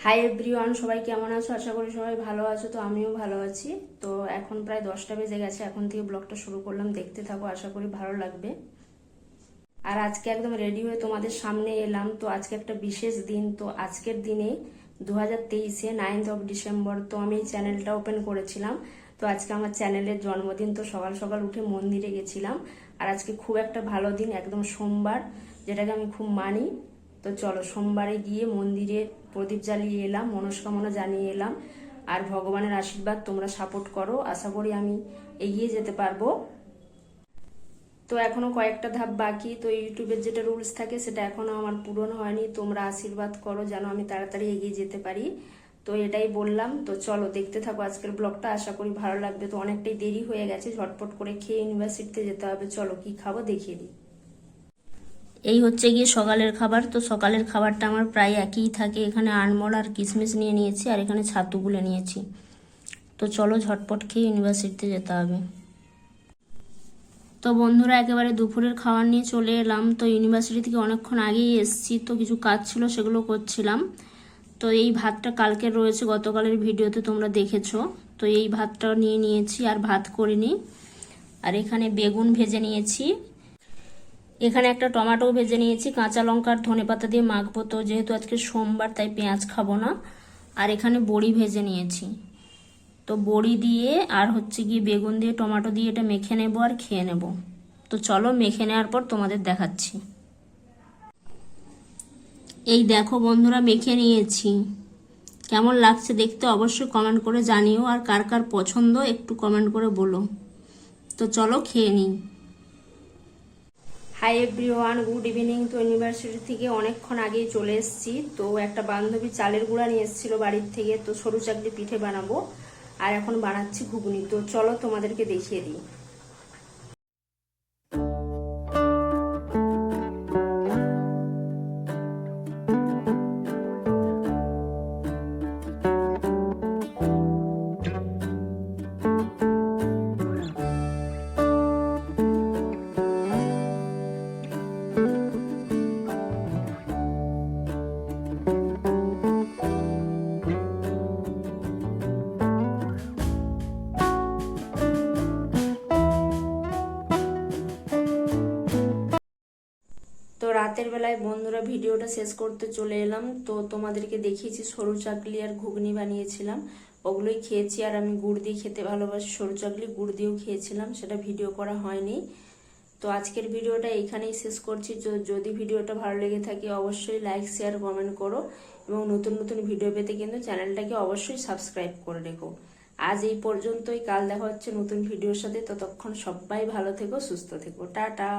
Hi everyone, সবাই কেমন আছো? আশা করি সবাই ভালো আছো। তো আমিও ভালো আছি। তো এখন প্রায় 10টা বেজে গেছে, এখন থেকে ব্লগটা শুরু করলাম। দেখতে থাকো, আশা করি ভালো লাগবে। আর আজকে একদম রেডি হয়ে তোমাদের সামনে এলাম। তো আজকে একটা বিশেষ দিন। তো আজকের দিনে 2023-এ 9th অফ ডিসেম্বর তো আমি চ্যানেলটা ওপেন করেছিলাম। তো আজকে আমার চ্যানেলের জন্মদিন। তো সকাল সকাল উঠে মন্দিরে গেছিলাম। আর আজকে খুব একটা ভালো দিন, একদম সোমবার, যেটাকে আমি খুব মানি। তো চলো, সোমবারে গিয়ে মন্দিরে প্রদীপ জ্বালিয়ে এলাম, মনস্কামনা জানিয়ে এলাম। আর ভগবানের আশীর্বাদ তোমরা সাপোর্ট করো, আশা করি আমি এগিয়ে যেতে পারবো। তো এখনো কয়েকটা ধাপ বাকি। তো ইউটিউবের যেটা রুলস থাকে সেটা এখনো আমার পূরণ হয়নি। তোমরা আশীর্বাদ করো যেন আমি তাড়াতাড়ি এগিয়ে যেতে পারি। তো এটাই বললাম। তো চলো দেখতে থাকো আজকের ব্লগটা, আশা করি ভালো লাগবে। তো অনেকটাই দেরি হয়ে গেছে, ঝটপট করে খেয়ে ইউনিভার্সিটিতে যেতে হবে। চলো কি খাবো দেখিয়ে দিই। এই হচ্ছে গিয়ে সকালের খাবার। তো সকালের খাবারটা আমার প্রায় একই থাকে। এখানে আনমোল আর কিশমিশ নিয়ে নিয়েছি, আর এখানে ছাতু গুলে নিয়েছি। তো চলো ঝটপট খেয়ে ইউনিভার্সিটিতে যেতে হবে। তো বন্ধুরা, একেবারে দুপুরের খাবার নিয়ে চলে এলাম। তো ইউনিভার্সিটি থেকে অনেকক্ষণ আগেই এসেছি। তো কিছু কাজ ছিল, সেগুলো করছিলাম। তো এই ভাতটা কালকের রয়েছে, গতকালের ভিডিওতে তোমরা দেখেছো। তো এই ভাতটা নিয়ে নিয়েছি, আর ভাত করিনি। আর এখানে বেগুন ভেজে নিয়েছি, এখানে একটা টমেটো ভেজে নিয়েছি, কাঁচা লঙ্কার ধনেপাতা দিয়ে মাখবো। তো যেহেতু আজকে সোমবার তাই পেঁয়াজ খাবো না। আর এখানে বড়ি ভেজে নিয়েছি। তো বড়ি দিয়ে আর হচ্ছে গিয়ে বেগুন দিয়ে টমেটো দিয়ে এটা মেখে নেবো আর খেয়ে নেব। তো চলো, মেখে নেওয়ার পর তোমাদের দেখাচ্ছি। এই দেখো বন্ধুরা, মেখে নিয়েছি। কেমন লাগছে দেখতে অবশ্যই কমেন্ট করে জানিও, আর কার কার পছন্দ একটু কমেন্ট করে বলো। তো চলো খেয়ে নিই। Hi everyone, good evening. তো ইউনিভার্সিটি থেকে অনেকক্ষণ আগেই চলে এসেছি। তো একটা বান্ধবী চালের গুঁড়া নিয়ে এসেছিলো বাড়ির থেকে। তো সরু চাকলি পিঠে বানাবো, আর এখন বানাচ্ছি ঘুগনি। তো চলো তোমাদেরকে দেখিয়ে দিই। তো রাতের বেলায় বন্ধুরা ভিডিওটা শেষ করতে চলে এলাম। তো তোমাদেরকে দেখিয়েছি সরু চাকলি আর ঘুগনি বানিয়েছিলাম, ওগুলোই খেয়েছি। আর আমি গুড় দিয়ে খেতে ভালোবাসি, সরু চাকলি গুড় দিয়েও খেয়েছিলাম, সেটা ভিডিও করা হয়নি। তো আজকের ভিডিওটা এইখানেই শেষ করছি। যদি ভিডিওটা ভালো লেগে থাকে অবশ্যই লাইক শেয়ার কমেন্ট করো, এবং নতুন নতুন ভিডিও পেতে কিন্তু চ্যানেলটাকে অবশ্যই সাবস্ক্রাইব করে রেখো। আজ এই পর্যন্তই, কাল দেখা হচ্ছে নতুন ভিডিওর সাথে। ততক্ষণ সবাই ভালো থেকো, সুস্থ থেকো, টাটা।